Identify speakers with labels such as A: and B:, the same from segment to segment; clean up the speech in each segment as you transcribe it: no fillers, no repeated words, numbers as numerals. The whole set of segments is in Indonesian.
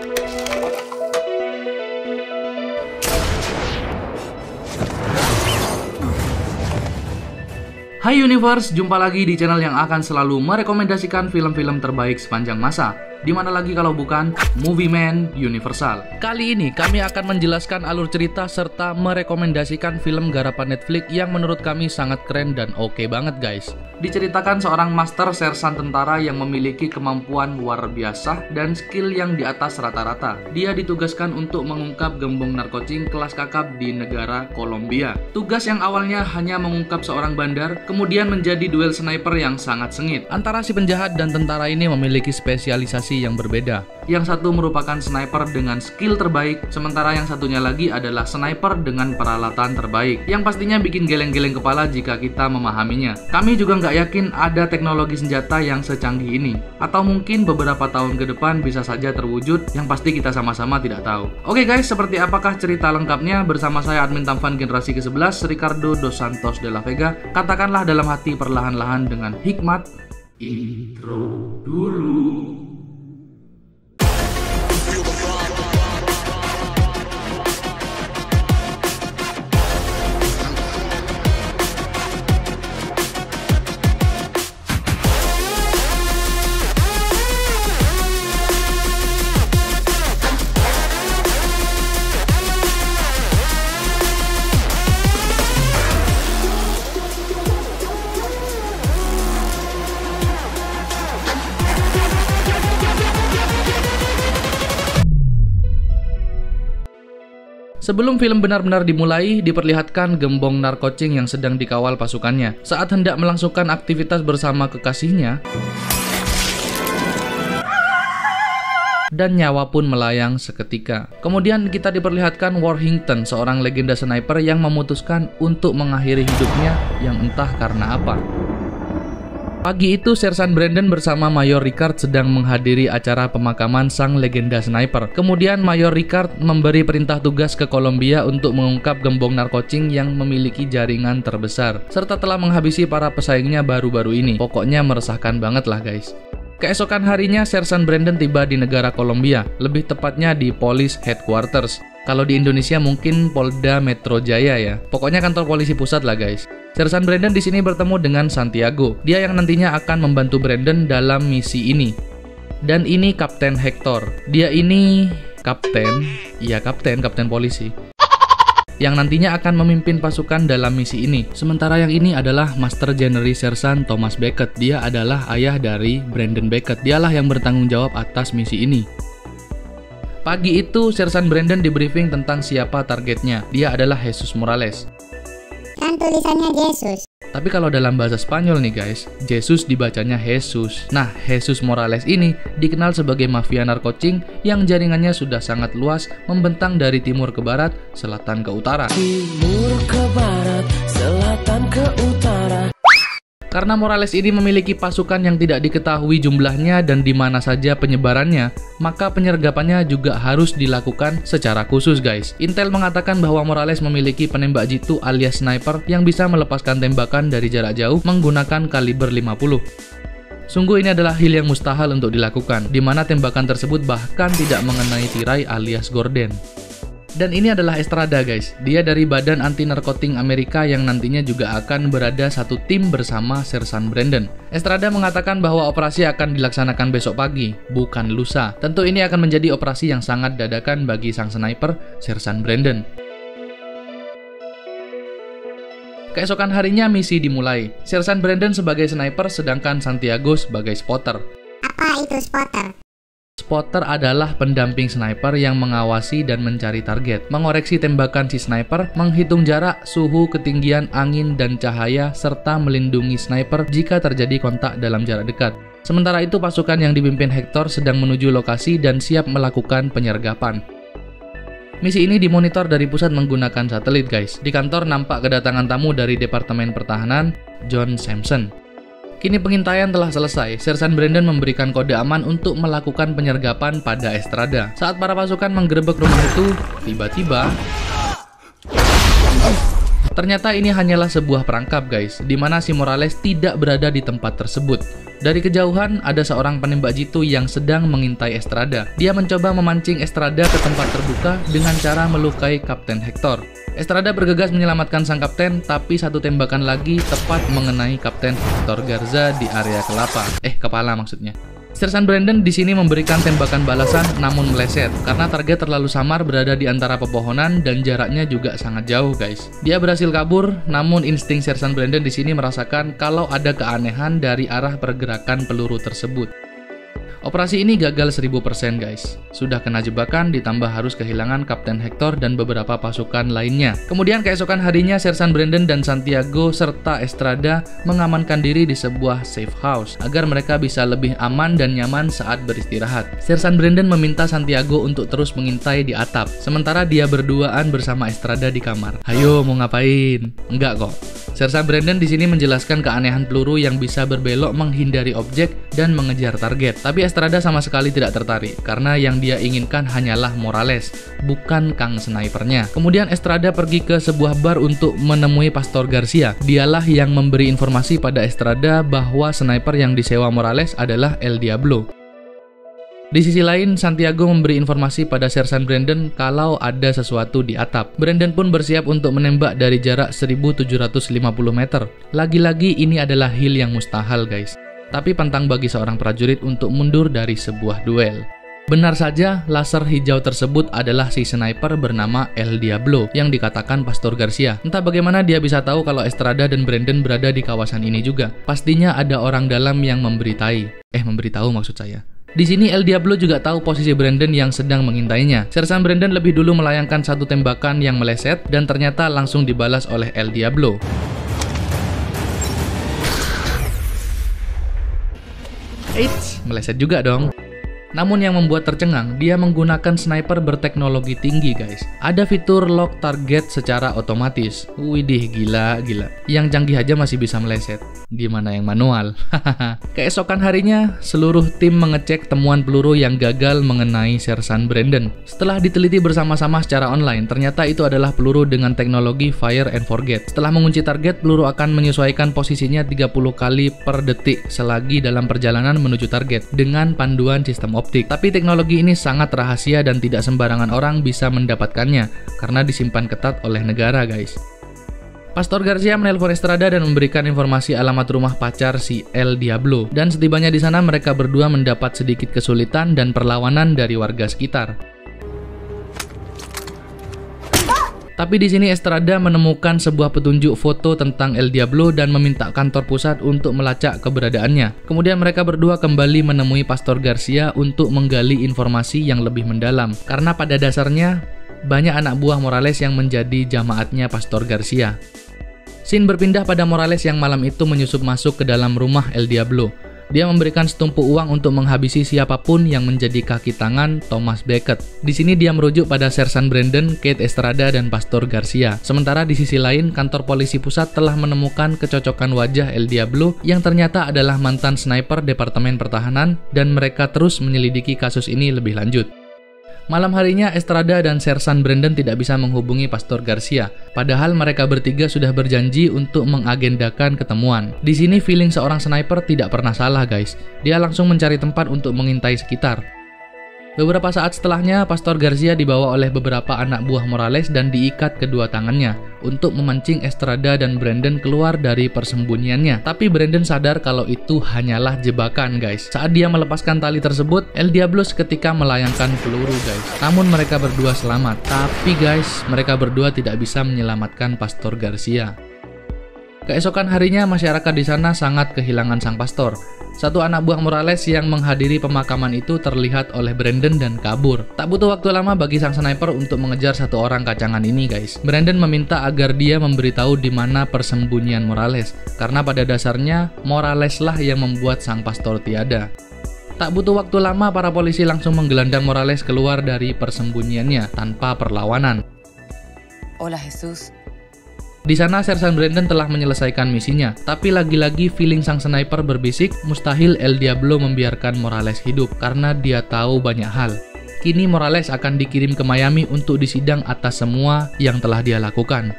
A: Hai Universe, jumpa lagi di channel yang akan selalu merekomendasikan film-film terbaik sepanjang masa. Dimana lagi kalau bukan Movie Man Universal. Kali ini kami akan menjelaskan alur cerita serta merekomendasikan film garapan Netflix yang menurut kami sangat keren dan oke banget guys. Diceritakan seorang master sersan tentara yang memiliki kemampuan luar biasa dan skill yang di atas rata-rata. Dia ditugaskan untuk mengungkap gembong narkotik kelas kakap di negara Kolombia. Tugas yang awalnya hanya mengungkap seorang bandar, kemudian menjadi duel sniper yang sangat sengit. Antara si penjahat dan tentara ini memiliki spesialisasi yang berbeda. Yang satu merupakan sniper dengan skill terbaik, sementara yang satunya lagi adalah sniper dengan peralatan terbaik, yang pastinya bikin geleng-geleng kepala jika kita memahaminya. Kami juga nggak yakin ada teknologi senjata yang secanggih ini, atau mungkin beberapa tahun ke depan bisa saja terwujud, yang pasti kita sama-sama tidak tahu. Oke guys, seperti apakah cerita lengkapnya? Bersama saya admin tampan generasi ke-11, Ricardo Dos Santos de la Vega. Katakanlah dalam hati perlahan-lahan dengan hikmat. Intro dulu. Sebelum film benar-benar dimulai, diperlihatkan gembong narkotik yang sedang dikawal pasukannya. Saat hendak melangsungkan aktivitas bersama kekasihnya, dan nyawa pun melayang seketika. Kemudian kita diperlihatkan Worthington, seorang legenda sniper yang memutuskan untuk mengakhiri hidupnya yang entah karena apa. Pagi itu, Sersan Brandon bersama Mayor Ricard sedang menghadiri acara pemakaman sang legenda sniper. Kemudian Mayor Ricard memberi perintah tugas ke Kolombia untuk mengungkap gembong narkotik yang memiliki jaringan terbesar, serta telah menghabisi para pesaingnya baru-baru ini. Pokoknya meresahkan banget lah guys. Keesokan harinya, Sersan Brandon tiba di negara Kolombia, lebih tepatnya di Police Headquarters. Kalau di Indonesia mungkin Polda Metro Jaya ya. Pokoknya kantor polisi pusat lah guys. Sersan Brandon di sini bertemu dengan Santiago. Dia yang nantinya akan membantu Brandon dalam misi ini. Dan ini Kapten Hector. Dia ini kapten polisi, yang nantinya akan memimpin pasukan dalam misi ini. Sementara yang ini adalah Master General Sersan Thomas Beckett. Dia adalah ayah dari Brandon Beckett. Dialah yang bertanggung jawab atas misi ini. Pagi itu, Sersan Brandon dibriefing tentang siapa targetnya. Dia adalah Jesus Morales.
B: Kan tulisannya Jesus.
A: Tapi kalau dalam bahasa Spanyol nih guys, Jesus dibacanya Jesus. Nah, Jesus Morales ini dikenal sebagai mafia narkotik yang jaringannya sudah sangat luas, membentang dari timur ke barat, selatan ke utara.
C: Timur ke barat, selatan ke utara.
A: Karena Morales ini memiliki pasukan yang tidak diketahui jumlahnya dan di mana saja penyebarannya, maka penyergapannya juga harus dilakukan secara khusus guys. Intel mengatakan bahwa Morales memiliki penembak jitu alias sniper yang bisa melepaskan tembakan dari jarak jauh menggunakan kaliber 50. Sungguh ini adalah hal yang mustahil untuk dilakukan, di mana tembakan tersebut bahkan tidak mengenai tirai alias gorden. Dan ini adalah Estrada guys. Dia dari Badan Anti Narkotik Amerika yang nantinya juga akan berada satu tim bersama Sersan Brandon. Estrada mengatakan bahwa operasi akan dilaksanakan besok pagi, bukan lusa. Tentu ini akan menjadi operasi yang sangat dadakan bagi sang sniper Sersan Brandon. Keesokan harinya misi dimulai. Sersan Brandon sebagai sniper sedangkan Santiago sebagai spotter.
B: Apa itu spotter?
A: Spotter adalah pendamping sniper yang mengawasi dan mencari target, mengoreksi tembakan si sniper, menghitung jarak, suhu, ketinggian, angin, dan cahaya, serta melindungi sniper jika terjadi kontak dalam jarak dekat. Sementara itu pasukan yang dipimpin Hector sedang menuju lokasi dan siap melakukan penyergapan. Misi ini dimonitor dari pusat menggunakan satelit guys. Di kantor nampak kedatangan tamu dari Departemen Pertahanan, John Sampson. Kini pengintaian telah selesai. Sersan Brandon memberikan kode aman untuk melakukan penyergapan pada Estrada. Saat para pasukan menggerebek rumah itu, tiba-tiba Ternyata ini hanyalah sebuah perangkap guys, di mana si Morales tidak berada di tempat tersebut. Dari kejauhan, ada seorang penembak jitu yang sedang mengintai Estrada. Dia mencoba memancing Estrada ke tempat terbuka dengan cara melukai Kapten Hector. Estrada bergegas menyelamatkan sang kapten, tapi satu tembakan lagi tepat mengenai Kapten Hector Garza di area kepala maksudnya. Sersan Brandon di sini memberikan tembakan balasan namun meleset karena target terlalu samar berada di antara pepohonan dan jaraknya juga sangat jauh guys. Dia berhasil kabur, namun insting Sersan Brandon di sini merasakan kalau ada keanehan dari arah pergerakan peluru tersebut. Operasi ini gagal 1000% guys. Sudah kena jebakan ditambah harus kehilangan Kapten Hector dan beberapa pasukan lainnya. Kemudian keesokan harinya Sersan Brandon dan Santiago serta Estrada mengamankan diri di sebuah safe house agar mereka bisa lebih aman dan nyaman saat beristirahat. Sersan Brandon meminta Santiago untuk terus mengintai di atap, sementara dia berduaan bersama Estrada di kamar. Hayo mau ngapain? Enggak kok. Sersan Brandon di sini menjelaskan keanehan peluru yang bisa berbelok menghindari objek dan mengejar target. Tapi Estrada sama sekali tidak tertarik karena yang dia inginkan hanyalah Morales, bukan Kang snipernya. Kemudian Estrada pergi ke sebuah bar untuk menemui Pastor Garcia. Dialah yang memberi informasi pada Estrada bahwa sniper yang disewa Morales adalah El Diablo. Di sisi lain, Santiago memberi informasi pada Sersan Brandon kalau ada sesuatu di atap. Brandon pun bersiap untuk menembak dari jarak 1750 meter. Lagi-lagi ini adalah hil yang mustahil guys. Tapi pantang bagi seorang prajurit untuk mundur dari sebuah duel. Benar saja, laser hijau tersebut adalah si sniper bernama El Diablo yang dikatakan Pastor Garcia. Entah bagaimana dia bisa tahu kalau Estrada dan Brandon berada di kawasan ini juga. Pastinya ada orang dalam yang memberitahu maksud saya. Di sini El Diablo juga tahu posisi Brandon yang sedang mengintainya. Sersan Brandon lebih dulu melayangkan satu tembakan yang meleset dan ternyata langsung dibalas oleh El Diablo. Eits, meleset juga dong. Namun yang membuat tercengang, dia menggunakan sniper berteknologi tinggi guys. Ada fitur lock target secara otomatis. Widih, gila. Yang canggih aja masih bisa meleset. Gimana yang manual? Keesokan harinya, seluruh tim mengecek temuan peluru yang gagal mengenai Sersan Brandon. Setelah diteliti bersama-sama secara online, ternyata itu adalah peluru dengan teknologi fire and forget. Setelah mengunci target, peluru akan menyesuaikan posisinya 30 kali per detik selagi dalam perjalanan menuju target dengan panduan sistem optik. Tapi teknologi ini sangat rahasia dan tidak sembarangan orang bisa mendapatkannya karena disimpan ketat oleh negara guys. Pastor Garcia menelpon Estrada dan memberikan informasi alamat rumah pacar si El Diablo, dan setibanya di sana mereka berdua mendapat sedikit kesulitan dan perlawanan dari warga sekitar. Tapi di sini Estrada menemukan sebuah petunjuk foto tentang El Diablo dan meminta kantor pusat untuk melacak keberadaannya. Kemudian mereka berdua kembali menemui Pastor Garcia untuk menggali informasi yang lebih mendalam, karena pada dasarnya banyak anak buah Morales yang menjadi jamaatnya Pastor Garcia. Scene berpindah pada Morales yang malam itu menyusup masuk ke dalam rumah El Diablo. Dia memberikan setumpuk uang untuk menghabisi siapapun yang menjadi kaki tangan Thomas Beckett. Di sini dia merujuk pada Sersan Brandon, Kate Estrada, dan Pastor Garcia. Sementara di sisi lain, kantor polisi pusat telah menemukan kecocokan wajah El Diablo yang ternyata adalah mantan sniper Departemen Pertahanan, dan mereka terus menyelidiki kasus ini lebih lanjut. Malam harinya, Estrada dan Sersan Brandon tidak bisa menghubungi Pastor Garcia, padahal mereka bertiga sudah berjanji untuk mengagendakan ketemuan. Di sini feeling seorang sniper tidak pernah salah guys. Dia langsung mencari tempat untuk mengintai sekitar. Beberapa saat setelahnya, Pastor Garcia dibawa oleh beberapa anak buah Morales dan diikat kedua tangannya untuk memancing Estrada dan Brandon keluar dari persembunyiannya. Tapi Brandon sadar kalau itu hanyalah jebakan guys. Saat dia melepaskan tali tersebut, El Diablo seketika melayangkan peluru guys. Namun mereka berdua selamat. Tapi guys, mereka berdua tidak bisa menyelamatkan Pastor Garcia. Keesokan harinya, masyarakat di sana sangat kehilangan sang pastor. Satu anak buah Morales yang menghadiri pemakaman itu terlihat oleh Brandon dan kabur. Tak butuh waktu lama bagi sang sniper untuk mengejar satu orang kacangan ini guys. Brandon meminta agar dia memberitahu di mana persembunyian Morales, karena pada dasarnya Morales lah yang membuat sang pastor tiada. Tak butuh waktu lama, para polisi langsung menggelandang Morales keluar dari persembunyiannya tanpa perlawanan.
C: Hola Jesús.
A: Di sana Sersan Brandon telah menyelesaikan misinya, tapi lagi-lagi feeling sang sniper berbisik, mustahil El Diablo membiarkan Morales hidup karena dia tahu banyak hal. Kini Morales akan dikirim ke Miami untuk disidang atas semua yang telah dia lakukan.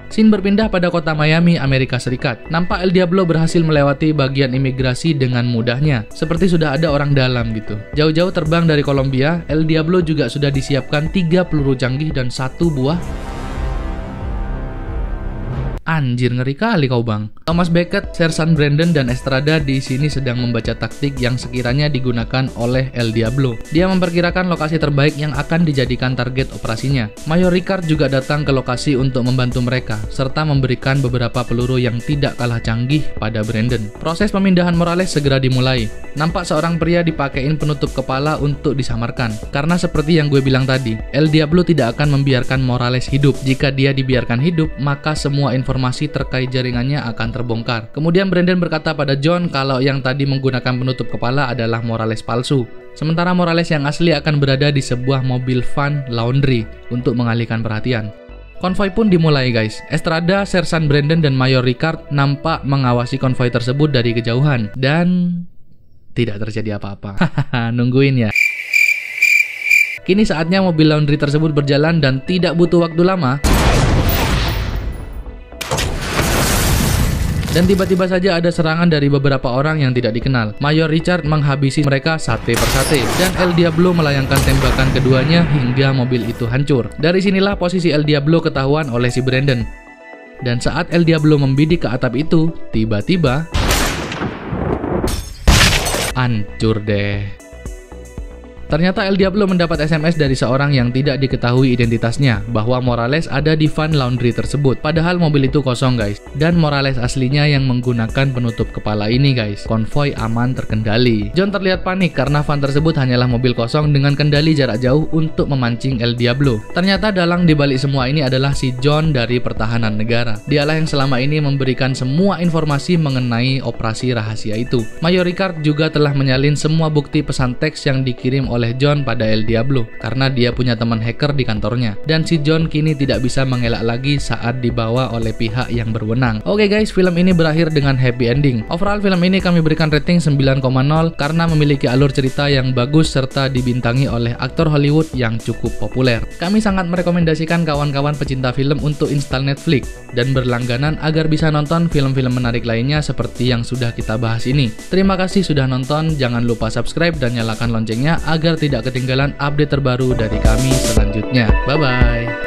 A: Scene berpindah pada kota Miami, Amerika Serikat. Nampak El Diablo berhasil melewati bagian imigrasi dengan mudahnya, seperti sudah ada orang dalam gitu. Jauh-jauh terbang dari Kolombia, El Diablo juga sudah disiapkan 3 peluru canggih dan 1 buah. Anjir, ngeri kali kau bang. Thomas Beckett, Sersan Brandon, dan Estrada di sini sedang membaca taktik yang sekiranya digunakan oleh El Diablo. Dia memperkirakan lokasi terbaik yang akan dijadikan target operasinya. Mayor Ricard juga datang ke lokasi untuk membantu mereka, serta memberikan beberapa peluru yang tidak kalah canggih pada Brandon. Proses pemindahan Morales segera dimulai. Nampak seorang pria dipakein penutup kepala untuk disamarkan. Karena seperti yang gue bilang tadi, El Diablo tidak akan membiarkan Morales hidup. Jika dia dibiarkan hidup, maka semua informasi terkait jaringannya akan terbongkar. Kemudian Brandon berkata pada John kalau yang tadi menggunakan penutup kepala adalah Morales palsu. Sementara Morales yang asli akan berada di sebuah mobil van laundry untuk mengalihkan perhatian. Konvoi pun dimulai guys. Estrada, Sersan Brandon, dan Mayor Ricard nampak mengawasi konvoi tersebut dari kejauhan. Dan tidak terjadi apa-apa. Nungguin ya. Kini saatnya mobil laundry tersebut berjalan dan tidak butuh waktu lama. Dan tiba-tiba saja ada serangan dari beberapa orang yang tidak dikenal. Mayor Richard menghabisi mereka sate per sate, dan El Diablo melayangkan tembakan keduanya hingga mobil itu hancur. Dari sinilah posisi El Diablo ketahuan oleh si Brandon. Dan saat El Diablo membidik ke atap itu, tiba-tiba hancur deh. Ternyata El Diablo mendapat SMS dari seorang yang tidak diketahui identitasnya bahwa Morales ada di van laundry tersebut. Padahal mobil itu kosong guys. Dan Morales aslinya yang menggunakan penutup kepala ini guys. Konvoi aman terkendali. John terlihat panik karena van tersebut hanyalah mobil kosong dengan kendali jarak jauh untuk memancing El Diablo. Ternyata dalang dibalik semua ini adalah si John dari Pertahanan Negara. Dialah yang selama ini memberikan semua informasi mengenai operasi rahasia itu. Mayor Ricard juga telah menyalin semua bukti pesan teks yang dikirim oleh John pada El Diablo karena dia punya teman hacker di kantornya, dan si John kini tidak bisa mengelak lagi saat dibawa oleh pihak yang berwenang. Oke guys, film ini berakhir dengan happy ending. Overall film ini kami berikan rating 9,0 karena memiliki alur cerita yang bagus serta dibintangi oleh aktor Hollywood yang cukup populer. Kami sangat merekomendasikan kawan-kawan pecinta film untuk install Netflix dan berlangganan agar bisa nonton film-film menarik lainnya seperti yang sudah kita bahas ini. Terima kasih sudah nonton, jangan lupa subscribe dan nyalakan loncengnya agar tidak ketinggalan update terbaru dari kami selanjutnya. Bye-bye.